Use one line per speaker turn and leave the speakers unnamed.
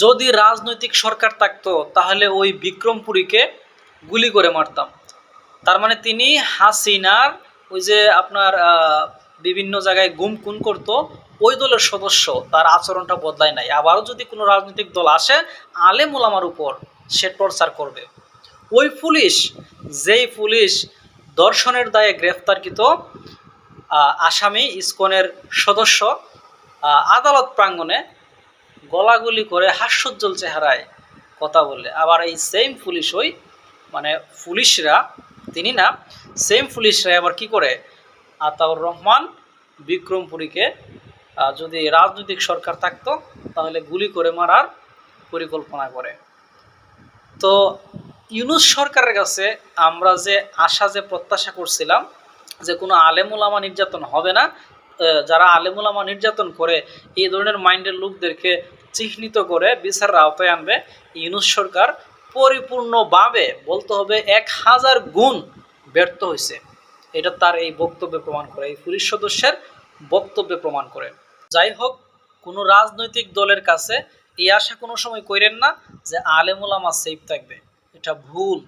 যদি রাজনৈতিক সরকার থাকতো তাহলে ওই বিক্রমপুরীকে গুলি করে মারতাম। তার মানে তিনি হাসিনার ওই যে আপনার বিভিন্ন জায়গায় গুম খুন করতো, ওই দলের সদস্য, তার আচরণটা বদলায় নাই। আবারও যদি কোনো রাজনৈতিক দল আসে আলেম ওলামার উপর সে টর্চার করবে। ওই পুলিশ, যেই পুলিশ ধর্ষণের দায়ে গ্রেফতারকৃত আসামি ইসকনের সদস্য আদালত প্রাঙ্গণে গলাগুলি করে হাস্যোজ্জ্বল চেহারায় কথা বলে, আবার এই সেম পুলিশ, ওই মানে পুলিশরা, তিনি না, সেম পুলিশরা আবার কি করে, আতাউর রহমান বিক্রমপুরীকে যদি রাজনৈতিক সরকার থাকতো তাহলে গুলি করে মারার পরিকল্পনা করে। তো ইউনূস সরকারের কাছে আমরা যে আশা, যে প্রত্যাশা করছিলাম যে কোনো আলেম ওলামা নির্যাতন হবে না, যারা আলেম ওলামা নির্যাতন করে এই ধরনের মাইন্ডের লোকদেরকে চিহ্নিত করে বিচারের আওতায় আনবে, ইউনূস সরকার পরিপূর্ণভাবে বলতে হবে 1000 গুণ ব্যর্থ হয়েছে। এটা তার এই বক্তব্যে প্রমাণ করে, এই পুলিশ সদস্যের বক্তব্যে প্রমাণ করে। যাই হোক, কোনো রাজনৈতিক দলের কাছে এই আশা কোনো সময় করেন না যে আলেম ওলামা সেফ থাকবে, এটা ভুল।